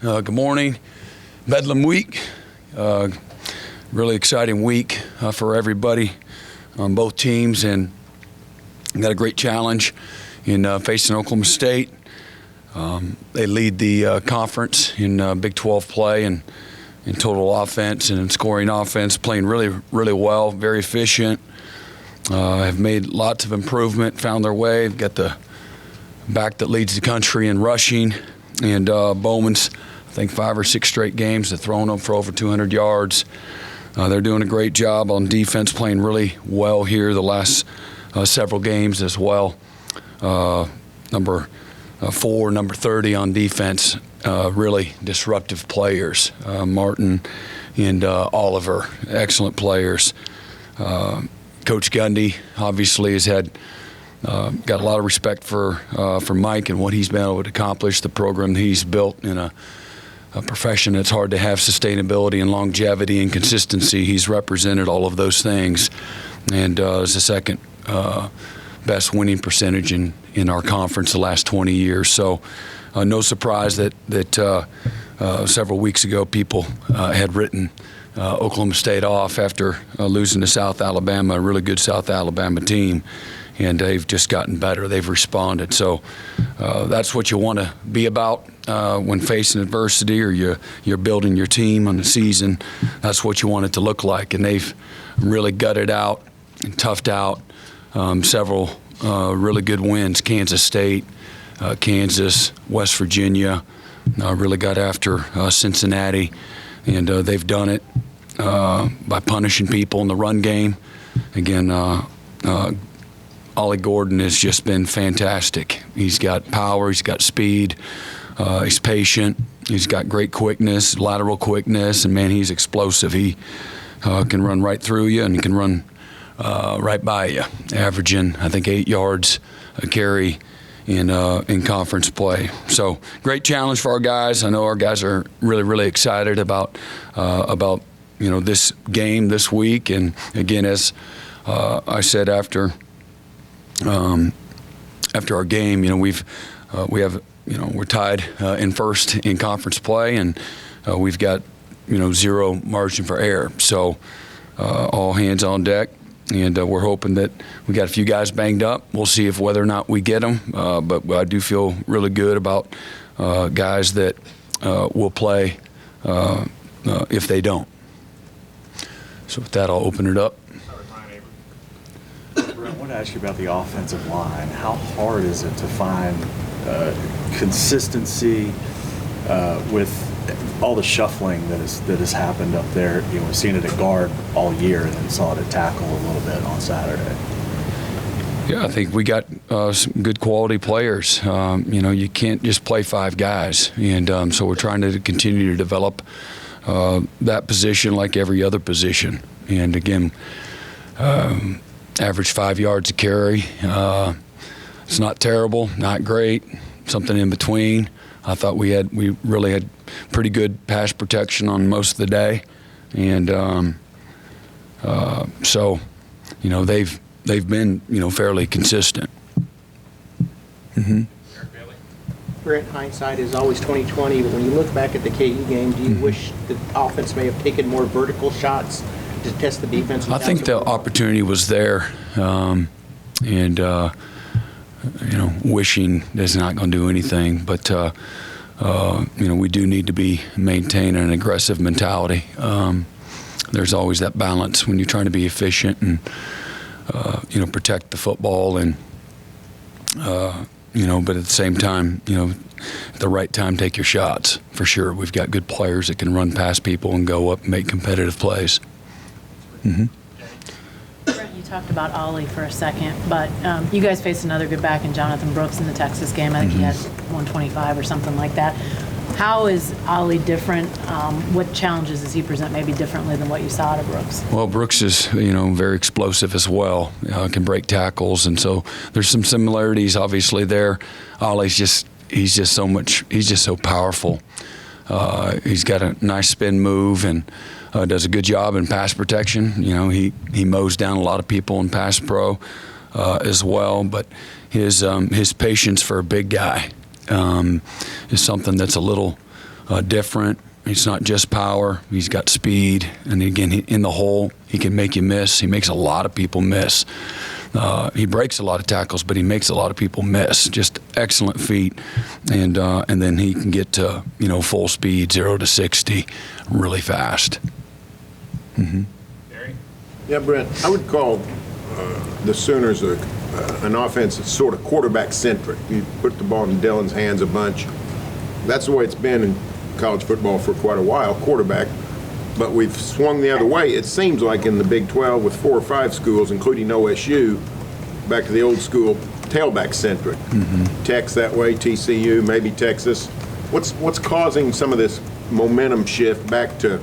Good morning. Bedlam week. Really exciting week for everybody on both teams, and got a great challenge in facing Oklahoma State. They lead the conference in Big 12 play and in total offense and in scoring offense, playing really, really well, very efficient. Have made lots of improvement, found their way. Got the back that leads the country in rushing. And Bowman's, I think, 5 or 6 straight games. They're throwing them for over 200 yards. They're doing a great job on defense, playing really well here the last several games as well. Number 4, number 30 on defense, really disruptive players. Martin and Oliver, excellent players. Coach Gundy obviously has had got a lot of respect for Mike and what he's been able to accomplish, the program he's built in a profession that's hard to have sustainability and longevity and consistency. He's represented all of those things, and is the second best winning percentage in our conference the last 20 years. So no surprise that several weeks ago people had written Oklahoma State off after losing to South Alabama, a really good South Alabama team. And they've just gotten better. They've responded. So that's what you want to be about when facing adversity, or you're building your team on the season. That's what you want it to look like. And they've really gutted out and toughed out several really good wins. Kansas State, Kansas, West Virginia, really got after Cincinnati. And they've done it by punishing people in the run game. Again, Ollie Gordon has just been fantastic. He's got power, he's got speed, he's patient, he's got great quickness, lateral quickness, and man, he's explosive. He can run right through you, and he can run right by you, averaging, I think, 8 yards a carry in conference play. So great challenge for our guys. I know our guys are really, really excited about this game this week. And again, as I said after our game, we're tied in first in conference play, and we've got zero margin for error. So all hands on deck, and we're hoping that we got a few guys banged up. We'll see if whether or not we get them, but I do feel really good about guys that will play if they don't. So with that, I'll open it up. I want to ask you about the offensive line. How hard is it to find consistency with all the shuffling that has happened up there? We've seen it at guard all year, and then saw it at tackle a little bit on Saturday. Yeah, I think we got some good quality players. You can't just play 5 guys, and so we're trying to continue to develop that position like every other position. And again, average 5 yards a carry. It's not terrible, not great, something in between. I thought we really had pretty good pass protection on most of the day, and so they've been fairly consistent. Mm-hmm. Brent, hindsight is always 20/20, but when you look back at the KU game, do you wish the offense may have taken more vertical shots to test the defense? I think the opportunity was there, and wishing is not going to do anything. But we do need to maintain an aggressive mentality. There's always that balance when you're trying to be efficient and protect the football, and but at the same time, at the right time, take your shots for sure. We've got good players that can run past people and go up and make competitive plays. Mm-hmm. Brent, you talked about Ollie for a second, but you guys faced another good back in Jonathan Brooks in the Texas game. I think he had 125 or something like that. How is Ollie different? What challenges does he present maybe differently than what you saw out of Brooks? Well, Brooks is, very explosive as well. Can break tackles, and so there's some similarities obviously there. Ollie's he's just so powerful. He's got a nice spin move and does a good job in pass protection. He mows down a lot of people in pass pro as well, but his patience for a big guy is something that's a little different. It's not just power. He's got speed. And again, in the hole, he can make you miss. He makes a lot of people miss. He breaks a lot of tackles, but he makes a lot of people miss. Just excellent feet. And then he can get to, full speed, 0 to 60, really fast. Mm-hmm. Yeah, Brent, I would call the Sooners an offense that's sort of quarterback-centric. You put the ball in Dillon's hands a bunch. That's the way it's been in college football for quite a while, quarterback. But we've swung the other way. It seems like in the Big 12 with 4 or 5 schools, including OSU, back to the old school, tailback-centric. Mm-hmm. Tech's that way, TCU, maybe Texas. What's causing some of this momentum shift back to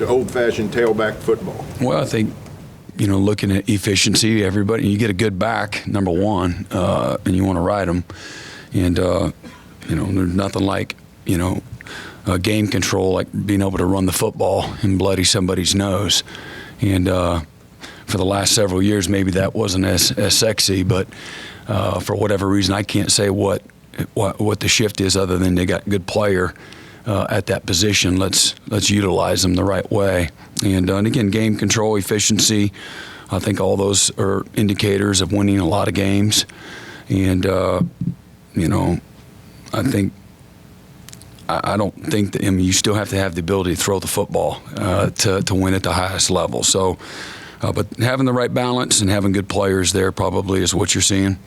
old-fashioned tailback football? Well, I think, looking at efficiency, everybody, you get a good back, number one, and you want to ride them. And, there's nothing like, game control, like being able to run the football and bloody somebody's nose. And for the last several years, maybe that wasn't as sexy, but for whatever reason, I can't say what the shift is other than they got a good player at that position. Let's utilize them the right way. And again, game control, efficiency, I think all those are indicators of winning a lot of games. And, I don't think that, you still have to have the ability to throw the football to win at the highest level. So, but having the right balance and having good players there probably is what you're seeing.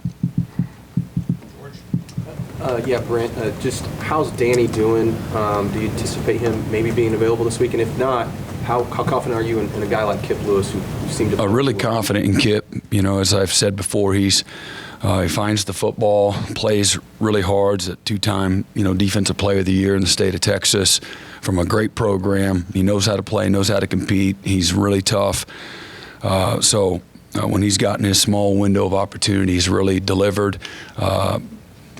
Yeah, Brent, just how's Danny doing? Do you anticipate him maybe being available this week? And if not, how confident are you in a guy like Kip Lewis, who seemed to... Really confident in Kip. As I've said before, he finds the football, plays really hard. He's a 2-time, Defensive Player of the Year in the state of Texas from a great program. He knows how to play, knows how to compete. He's really tough. So when he's gotten his small window of opportunity, he's really delivered.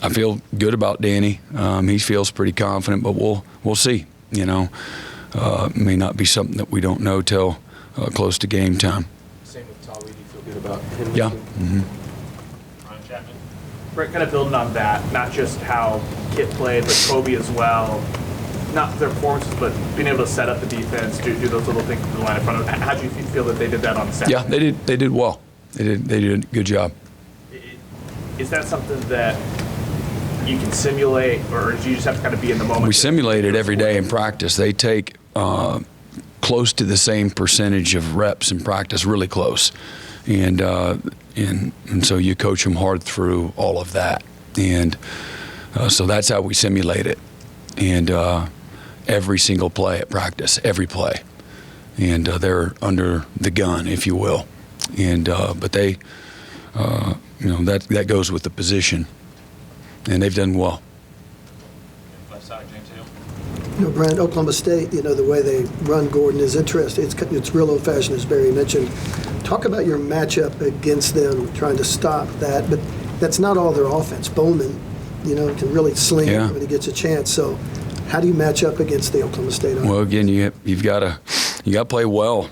I feel good about Danny. He feels pretty confident, but we'll see. It may not be something that we don't know till close to game time. Same with Tali. Do you feel good about him? Yeah. Mm-hmm. Brent, kind of building on that, not just how Kip played, but Kobe as well. Not their performances, but being able to set up the defense, do those little things in the line in front of them. How do you feel that they did that on Saturday? Yeah, they did well. They did a good job. Is that something that you can simulate, or do you just have to kind of be in the moment? We simulate it every day in practice. They take close to the same percentage of reps in practice, really close. And so you coach them hard through all of that. And so that's how we simulate it. And every single play at practice, every play. And they're under the gun, if you will. And but they, that goes with the position. And they've done well. Brent, Oklahoma State, the way they run Gordon is interesting. It's real old-fashioned, as Barry mentioned. Talk about your matchup against them, trying to stop that. But that's not all their offense. Bowman, can really sling it when he gets a chance. So how do you match up against the Oklahoma State offense? Well, again, you've got to play well.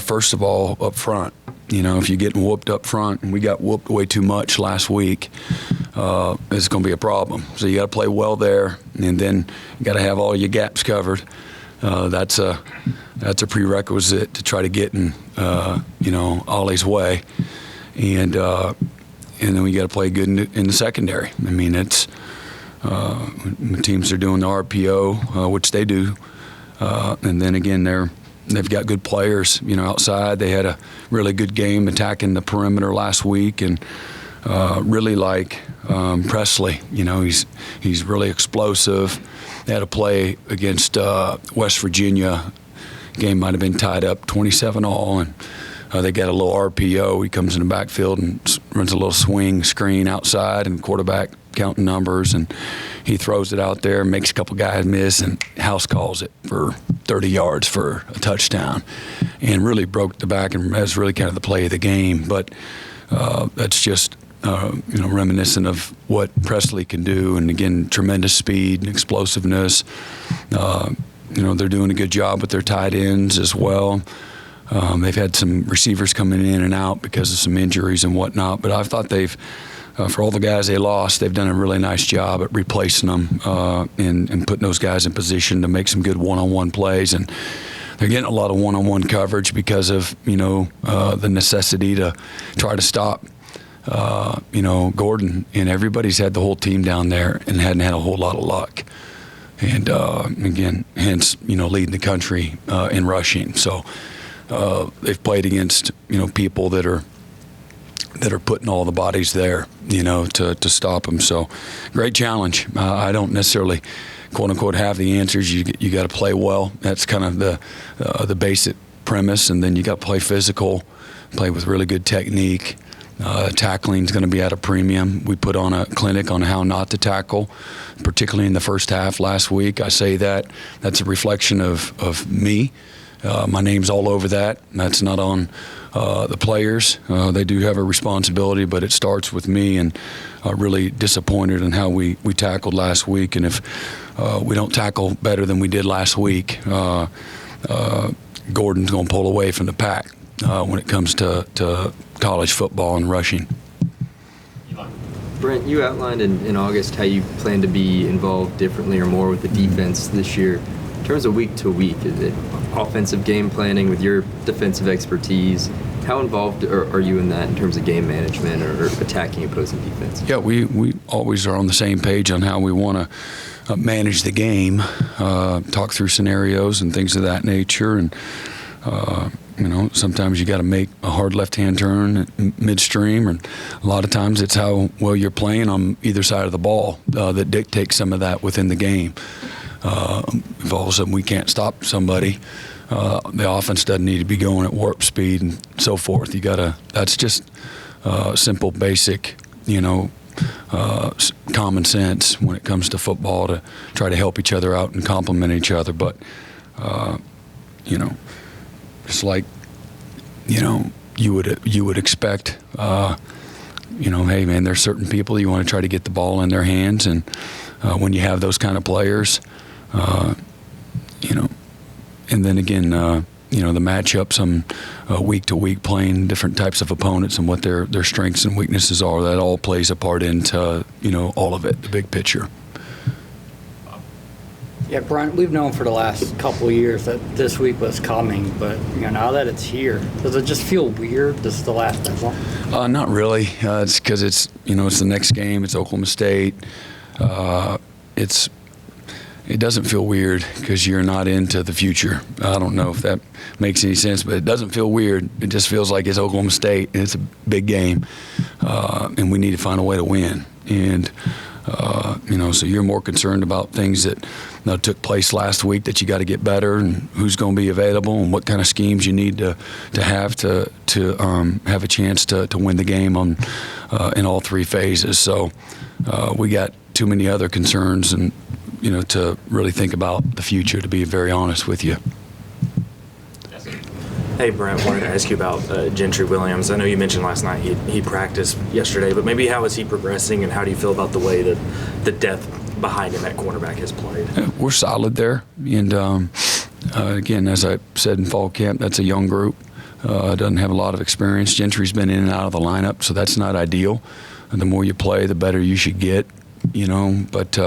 First of all, up front. If you're getting whooped up front, and we got whooped way too much last week, it's going to be a problem. So you got to play well there, and then you got to have all your gaps covered. That's a prerequisite to try to get in, Ollie's way, and then we got to play good in the secondary. I mean, it's teams are doing the RPO, which they do, and then again they've got good players, outside. They had a really good game attacking the perimeter last week, and really like Presley. He's really explosive. They had a play against West Virginia. Game might have been tied up 27-all, and they got a little RPO. He comes in the backfield and runs a little swing screen outside, and quarterback counting numbers, and he throws it out there, makes a couple guys miss, and House calls it for 30 yards for a touchdown, and really broke the back, and that's really kind of the play of the game. But that's just reminiscent of what Presley can do, and again, tremendous speed and explosiveness. They're doing a good job with their tight ends as well. They've had some receivers coming in and out because of some injuries and whatnot, but I thought they've for all the guys they lost, they've done a really nice job at replacing them and putting those guys in position to make some good one-on-one plays. And they're getting a lot of one-on-one coverage because of, the necessity to try to stop, Gordon. And everybody's had the whole team down there and hadn't had a whole lot of luck. And, again, hence, leading the country in rushing. So they've played against, people that are putting all the bodies there, to stop them. So great challenge. I don't necessarily, quote unquote, have the answers. You got to play well. That's kind of the basic premise. And then you got to play physical, play with really good technique. Tackling is going to be at a premium. We put on a clinic on how not to tackle, particularly in the first half last week. I say that's a reflection of me. My name's all over that. That's not on the players. They do have a responsibility, but it starts with me, and really disappointed in how we tackled last week. And if we don't tackle better than we did last week, Gordon's going to pull away from the pack when it comes to college football and rushing. Brent, you outlined in August how you plan to be involved differently or more with the defense this year. In terms of week to week, is it offensive game planning with your defensive expertise? How involved are you in that in terms of game management or attacking opposing defense? Yeah, we always are on the same page on how we want to manage the game, talk through scenarios and things of that nature. And, sometimes you got to make a hard left-hand turn midstream, and a lot of times it's how well you're playing on either side of the ball that dictates some of that within the game. If all of a sudden we can't stop somebody, the offense doesn't need to be going at warp speed and so forth. That's just simple, basic, common sense when it comes to football, to try to help each other out and complement each other. But, it's like, you would expect, hey man, there's certain people you want to try to get the ball in their hands, and when you have those kind of players, and then again, the matchups on week to week, playing different types of opponents and what their strengths and weaknesses are, that all plays a part into, all of it, the big picture. Yeah, Brent, we've known for the last couple of years that this week was coming, but now that it's here, does it just feel weird? This is the last one? Not really. It's because it's the next game. It's Oklahoma State. It doesn't feel weird because you're not into the future. I don't know if that makes any sense, but it doesn't feel weird. It just feels like it's Oklahoma State, and it's a big game, and we need to find a way to win. And so you're more concerned about things that took place last week that you got to get better, and who's going to be available, and what kind of schemes you need to have to have a chance to win the game in all three phases. So we got too many other concerns and to really think about the future, to be very honest with you. Hey, Brent, wanted to ask you about Gentry Williams. I know you mentioned last night he practiced yesterday, but maybe how is he progressing, and how do you feel about the way that the depth behind him at cornerback has played? We're solid there. And, again, as I said in fall camp, that's a young group. Doesn't have a lot of experience. Gentry's been in and out of the lineup, so that's not ideal. And the more you play, the better you should get, But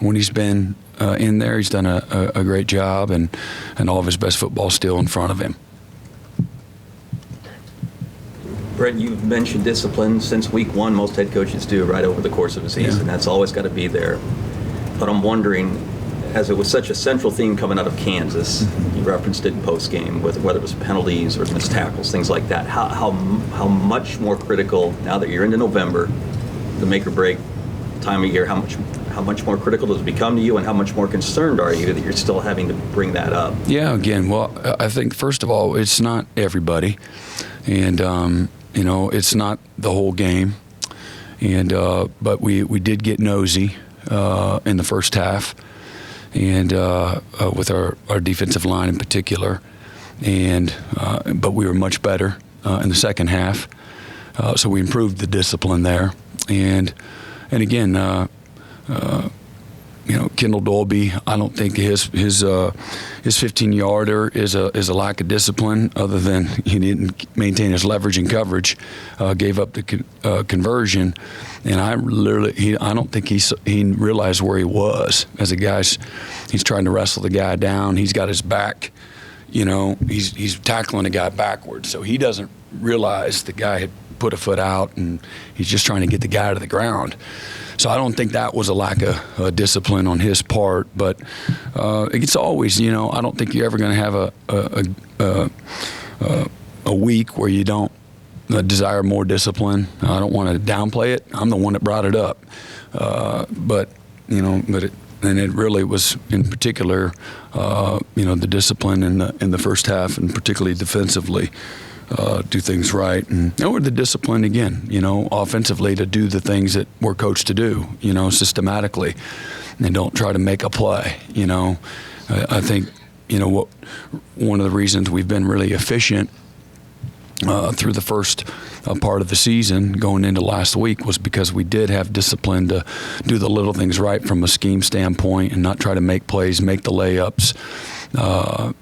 when he's been in there, he's done a great job, and all of his best football still in front of him. Brent, you've mentioned discipline since week one. Most head coaches do right over the course of a season. Yeah. That's always got to be there. But I'm wondering, as it was such a central theme coming out of Kansas, you referenced it in postgame, with whether it was penalties or missed tackles, things like that. How much more critical, now that you're into November, the make or break time of year, how much more critical does it become to you, and how much more concerned are you that you're still having to bring that up? Yeah, again, well, I think first of all, it's not everybody, and it's not the whole game, and but we did get nosy in the first half, and with our defensive line in particular, and but we were much better in the second half, so we improved the discipline there, and again, Kendall Dolby, I don't think his 15-yarder is a lack of discipline, other than he didn't maintain his leverage and coverage, gave up the conversion, and I don't think he realized where he was as a guy's. He's trying to wrestle the guy down. He's got his back, he's tackling the guy backwards, so he doesn't realize the guy had put a foot out, and he's just trying to get the guy to the ground. So I don't think that was a lack of discipline on his part, but it's always, I don't think you're ever going to have a week where you don't desire more discipline. I don't want to downplay it. I'm the one that brought it up, but it really was in particular, the discipline in the first half, and particularly defensively. Do things right, and with the discipline again, offensively, to do the things that we're coached to do, systematically, and don't try to make a play. I think one of the reasons we've been really efficient through the first part of the season going into last week was because we did have discipline to do the little things right from a scheme standpoint, and not try to make plays, make the layups,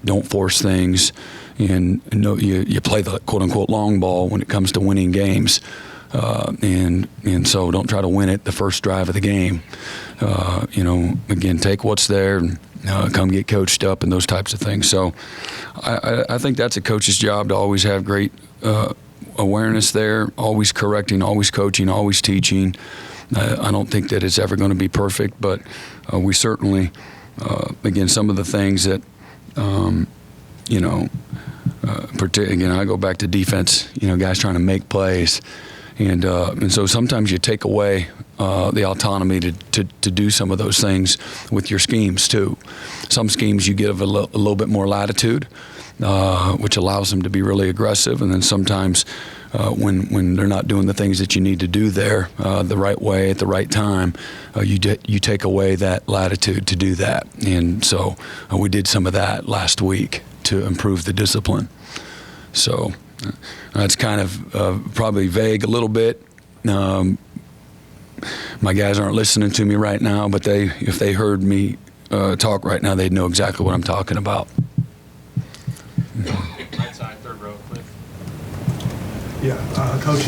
don't force things. And you play the quote-unquote long ball when it comes to winning games, and so don't try to win it the first drive of the game. Again, take what's there and come get coached up and those types of things. So I think that's a coach's job, to always have great awareness there, always correcting, always coaching, always teaching. I don't think that it's ever going to be perfect, but we certainly, again, some of the things that again, I go back to defense, guys trying to make plays. And so sometimes you take away the autonomy to do some of those things with your schemes too. Some schemes you give a little bit more latitude, which allows them to be really aggressive. And then sometimes when they're not doing the things that you need to do there the right way at the right time, you take away that latitude to do that. And so we did some of that last week to improve the discipline. So that's kind of probably vague a little bit. My guys aren't listening to me right now, but if they heard me talk right now, they'd know exactly what I'm talking about. Right side, third row, Cliff. Yeah, Coach,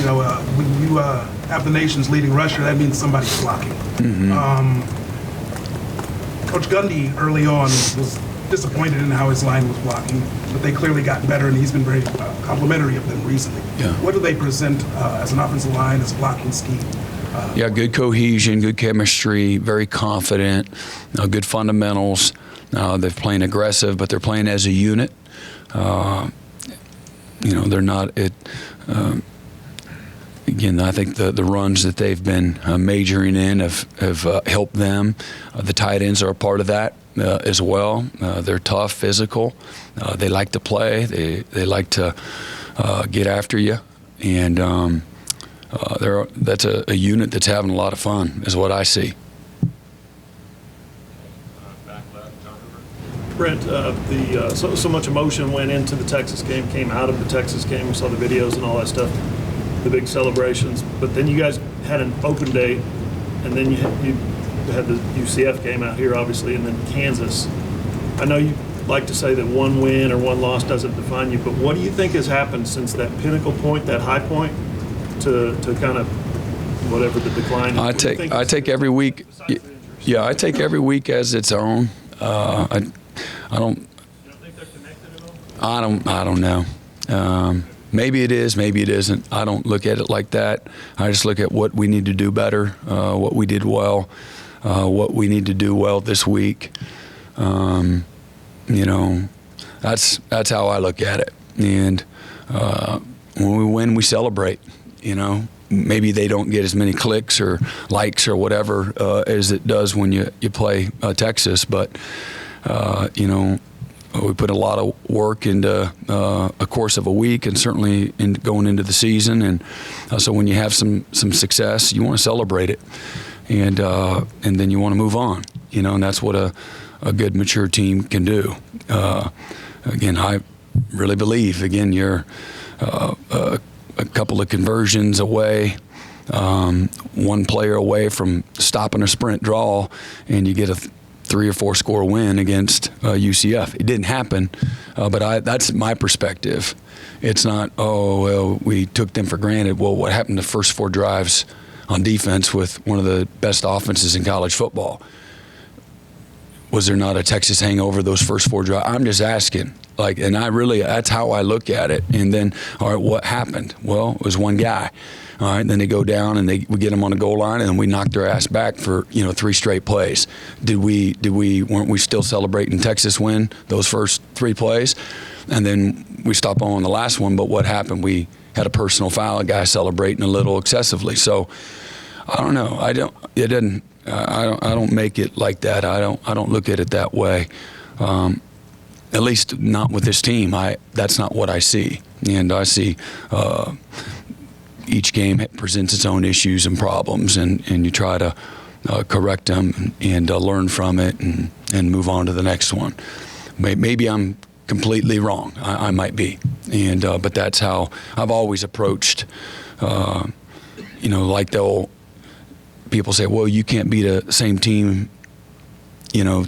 when you have the nation's leading rusher, that means somebody's blocking. Mm-hmm. Coach Gundy early on was disappointed in how his line was blocking, but they clearly got better, and he's been very complimentary of them recently. Yeah. What do they present as an offensive line, as a blocking scheme? Good cohesion, good chemistry, very confident, good fundamentals. They're playing aggressive, but they're playing as a unit. They're not at. Again, I think the runs that they've been majoring in have helped them. The tight ends are a part of that as well. They're tough, physical. They like to play. They like to get after you, and that's a unit that's having a lot of fun, is what I see. Back left, John Hoover. Brent, so much emotion went into the Texas game, came out of the Texas game. We saw the videos and all that stuff, the big celebrations. But then you guys had an open day, and then you had the UCF game out here, obviously, and then Kansas. I know you like to say that one win or one loss doesn't define you, but what do you think has happened since that pinnacle point, that high point, to kind of whatever the decline is? I take every week. Yeah, I take every week as its own. I don't. You don't think they're connected at all? I don't know. Maybe it is, maybe it isn't. I don't look at it like that. I just look at what we need to do better, what we did well, what we need to do well this week. That's how I look at it. And when we win, we celebrate. Maybe they don't get as many clicks or likes or whatever as it does when you play Texas, but we put a lot of work into a course of a week, and certainly going into the season. And so when you have some success, you want to celebrate it, and then you want to move on. And that's what a good, mature team can do. Again, I really believe. Again, you're a couple of conversions away. one player away from stopping a sprint draw, and you get a 3 or 4 score win against UCF. It didn't happen, but that's my perspective. It's not, oh, well, we took them for granted. Well, what happened the first 4 drives on defense with one of the best offenses in college football? Was there not a Texas hangover those first 4 drives? I'm just asking. And that's how I look at it. And then, all right, what happened? Well, it was one guy. All right, then they go down and we get them on the goal line, and then we knock their ass back for 3 straight plays. Weren't we still celebrating Texas win those first 3 plays? And then we stop on the last one, but what happened? We had a personal foul, a guy celebrating a little excessively. So I don't know. I don't make it like that. I don't look at it that way. At least not with this team. That's not what I see. And I see each game presents its own issues and problems, and you try to correct them and learn from it and move on to the next one. Maybe I'm completely wrong. I might be, but that's how I've always approached. Like the old people say, well, you can't beat a same team,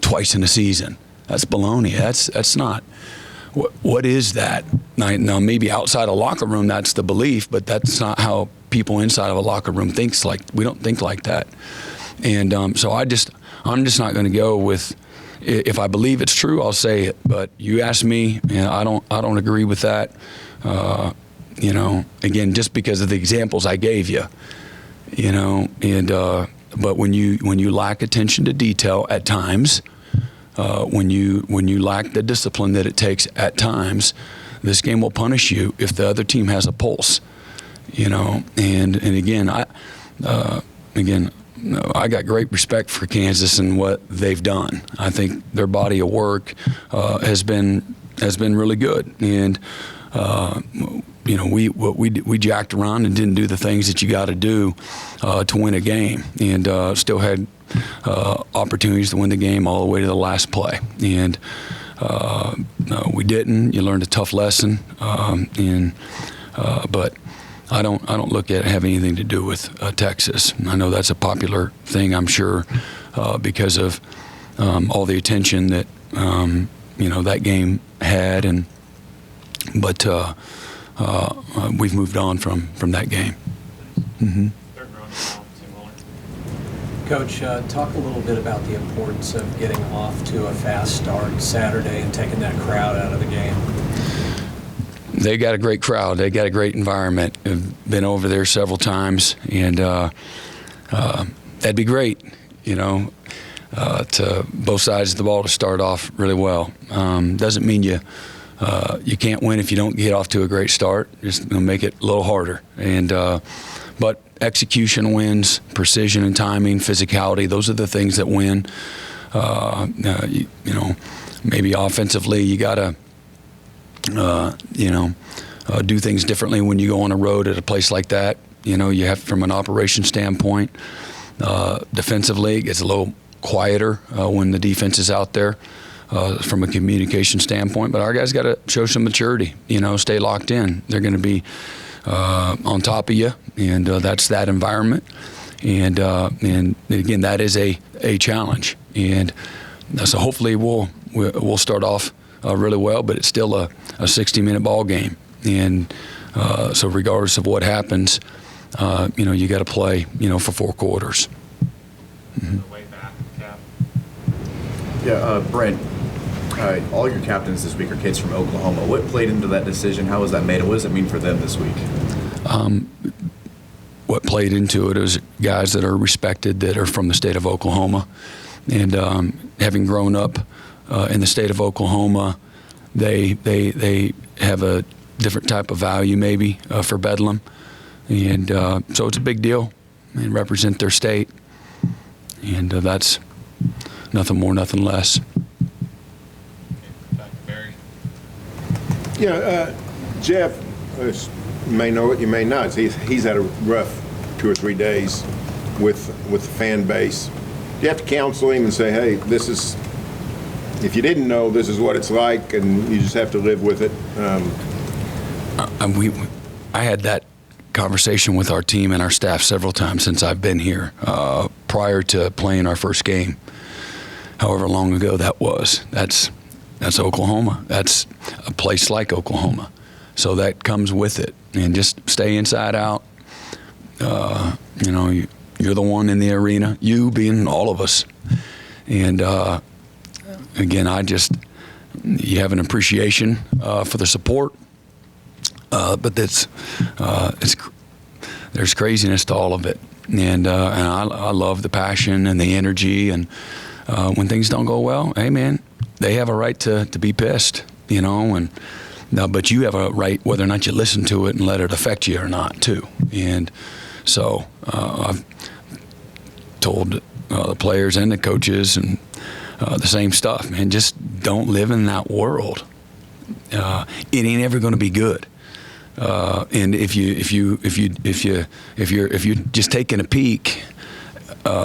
twice in a season. That's baloney. That's not. What is that? Now, maybe outside a locker room, that's the belief, but that's not how people inside of a locker room thinks. We don't think like that. And so I'm just not going to go with. If I believe it's true, I'll say it. But you ask me, I don't agree with that. Again, just because of the examples I gave you. But when you lack attention to detail at times. When you lack the discipline that it takes at times, this game will punish you if the other team has a pulse, And again, I got great respect for Kansas and what they've done. I think their body of work has been really good, and we jacked around and didn't do the things that you got to do to win a game, and still had opportunities to win the game all the way to the last play. And we didn't. You learned a tough lesson, but I don't look at it having anything to do with Texas. I know that's a popular thing, I'm sure, because of all the attention that that game had, but we've moved on from that game. Mm-hmm. Coach, talk a little bit about the importance of getting off to a fast start Saturday and taking that crowd out of the game. They got a great crowd. They got a great environment. I've been over there several times, and that'd be great, to both sides of the ball to start off really well. Doesn't mean you can't win if you don't get off to a great start. Just make it a little harder. But execution wins, precision and timing, physicality, those are the things that win. Maybe offensively you got to, do things differently when you go on a road at a place like that. You have from an operation standpoint. Defensively, it gets a little quieter when the defense is out there from a communication standpoint. But our guys got to show some maturity, stay locked in. They're going to be on top of you, and that's that environment, and again, that is a challenge, and so hopefully we'll start off really well, but it's still a 60-minute ball game, and so regardless of what happens, you got to play, for 4 quarters. Mm-hmm. Yeah, Brent. All your captains this week are kids from Oklahoma. What played into that decision? How was that made? And what does it mean for them this week? What played into it is guys that are respected, that are from the state of Oklahoma. And having grown up in the state of Oklahoma, they have a different type of value maybe for Bedlam. And so it's a big deal, and represent their state. And that's nothing more, nothing less. Yeah, Jeff, you may know it, you may not. He's had a rough 2 or 3 days with the fan base. You have to counsel him and say, hey, this is, if you didn't know, this is what it's like, and you just have to live with it. I had that conversation with our team and our staff several times since I've been here, prior to playing our first game, however long ago that was. That's Oklahoma. That's a place like Oklahoma. So that comes with it. And just stay inside out. You're the one in the arena, you being all of us. And again, you have an appreciation for the support, but there's craziness to all of it. And I love the passion and the energy. And when things don't go well, hey man, they have a right to be pissed, but you have a right whether or not you listen to it and let it affect you or not too. And so I've told the players and the coaches and the same stuff, man. Just don't live in that world. It ain't ever going to be good. And if you're just taking a peek,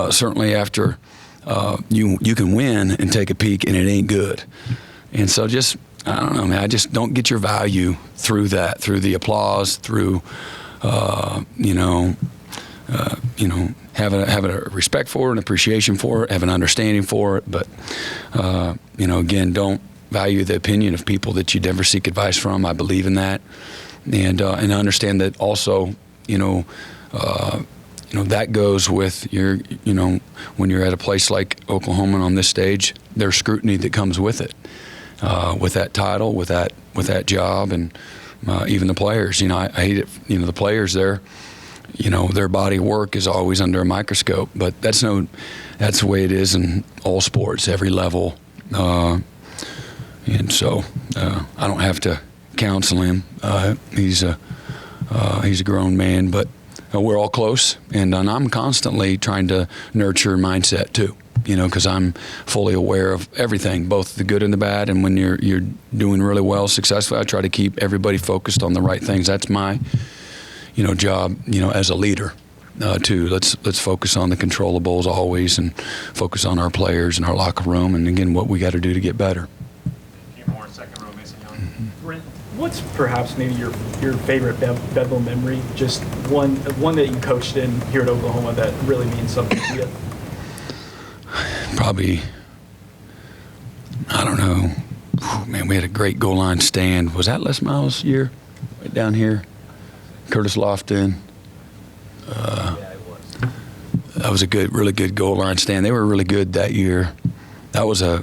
certainly after you can win and take a peek, and it ain't good. And so I don't know, man. I just don't get your value through that, through the applause, through having a respect for it, an appreciation for it, have an understanding for it. But again, don't value the opinion of people that you never seek advice from. I believe in that, and I understand that also. That goes with when you're at a place like Oklahoma and on this stage, there's scrutiny that comes with it, with that title, with that job, and even the players. I hate it. The players there, their body of work is always under a microscope. But that's the way it is in all sports, every level. And so I don't have to counsel him. He's a grown man, but we're all close, and I'm constantly trying to nurture mindset too, because I'm fully aware of everything, both the good and the bad. And when you're doing really well, successfully, I try to keep everybody focused on the right things. That's my, job, as a leader, too. Let's focus on the controllables always, and focus on our players and our locker room, and again, what we got to do to get better. A few more second row, Mason Young. Brent, what's perhaps maybe your favorite Bedlam memory? Just one that you coached in here at Oklahoma that really means something to you? Probably, I don't know. Man, we had a great goal line stand. Was that Les Miles' year? Right down here? Curtis Lofton. That was a really good goal line stand. They were really good that year. That was a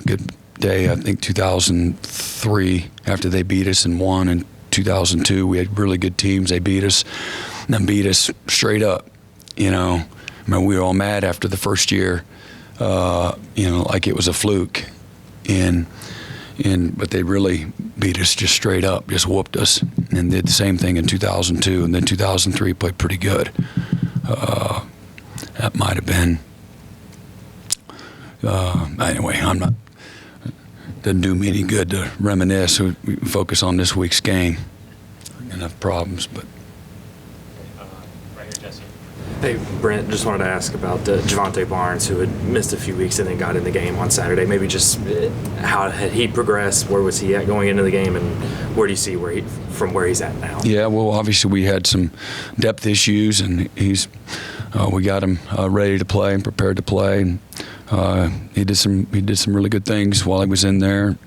good day. I think 2003, after they beat us and won in 2002, we had really good teams. They beat us, and then beat us straight up. We were all mad after the first year, like it was a fluke, but they really beat us just straight up, just whooped us, and did the same thing in 2002, and then 2003 played pretty good. That might have been. Anyway, doesn't do me any good to reminisce. We focus on this week's game. Enough problems, but. Right here, Jesse. Hey, Brent, just wanted to ask about Jovantae Barnes, who had missed a few weeks and then got in the game on Saturday. Maybe just how had he progressed? Where was he at going into the game, and where do you see from where he's at now? Yeah, well, obviously we had some depth issues, and we got him ready to play and prepared to play. And he did some really good things while he was in there.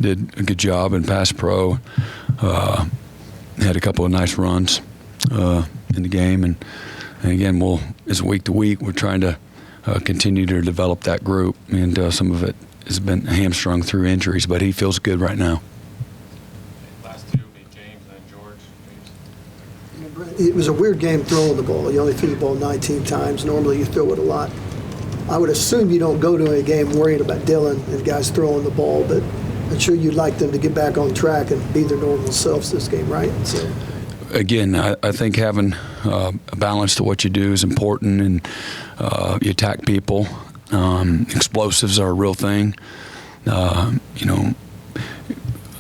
Did a good job in pass pro. Had a couple of nice runs in the game, and again, it's week to week. We're trying to continue to develop that group, and some of it has been hamstrung through injuries, but he feels good right now. Last two will be James and then George. It was a weird game throwing the ball. You only threw the ball 19 times. Normally you throw it a lot. I would assume you don't go to a game worried about Dillon and guys throwing the ball, but I'm sure you'd like them to get back on track and be their normal selves this game, right? So. Again, I think having a balance to what you do is important, and you attack people. Explosives are a real thing.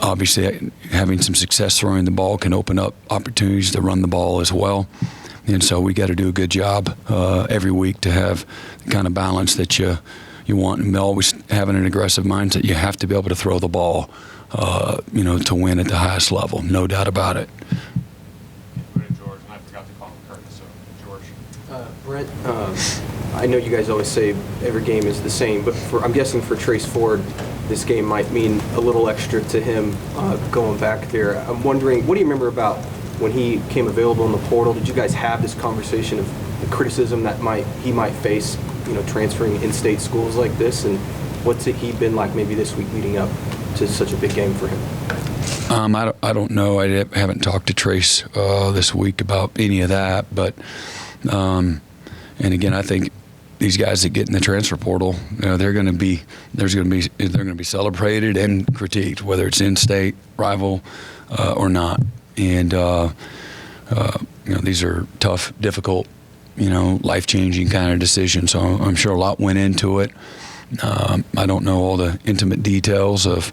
Obviously, having some success throwing the ball can open up opportunities to run the ball as well. And so we got to do a good job every week to have the kind of balance that you want, and always having an aggressive mindset. You have to be able to throw the ball, to win at the highest level. No doubt about it. George. Brent, I know you guys always say every game is the same, but I'm guessing for Trace Ford, this game might mean a little extra to him going back there. I'm wondering, what do you remember about when he came available in the portal? Did you guys have this conversation of the criticism that he might face, transferring in-state schools like this? And what's he been like maybe this week leading up to such a big game for him? I don't know. I haven't talked to Trace this week about any of that. But and again, I think these guys that get in the transfer portal, they're going to be celebrated and critiqued, whether it's in-state, rival, or not. And these are tough, difficult, life-changing kind of decisions. So I'm sure a lot went into it. I don't know all the intimate details of.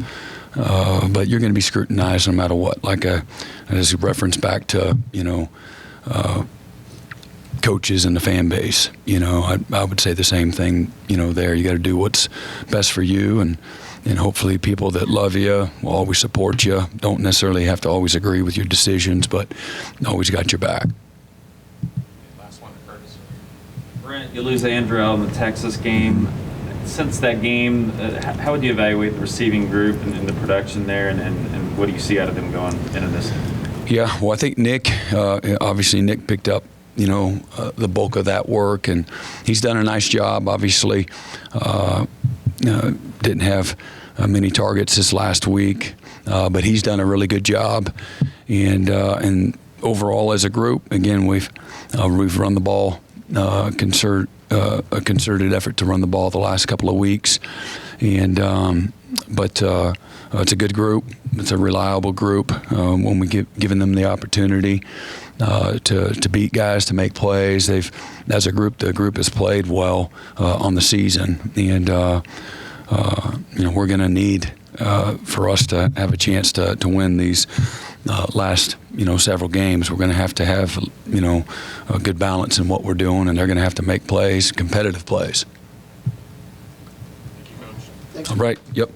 But you're going to be scrutinized no matter what. Like I just reference back to, coaches and the fan base. I would say the same thing, there. You got to do what's best for you, and hopefully people that love you will always support you. Don't necessarily have to always agree with your decisions, but always got your back. Last one, Curtis. Brent, you lose Andrel in the Texas game. Since that game, how would you evaluate the receiving group and the production there, and what do you see out of them going into this? Yeah, well, I think Nick, obviously Nick picked up, the bulk of that work, and he's done a nice job. Obviously, didn't have many targets this last week, but he's done a really good job. And overall, as a group, again, we've run the ball, a concerted effort to run the ball the last couple of weeks, and but it's a good group. It's a reliable group when we given them the opportunity to beat guys, to make plays. As a group, the group has played well on the season, and we're going to need for us to have a chance to win these last several games. We're going to have a good balance in what we're doing, and they're going to have to make plays, competitive plays. Thanks. All right. Yep.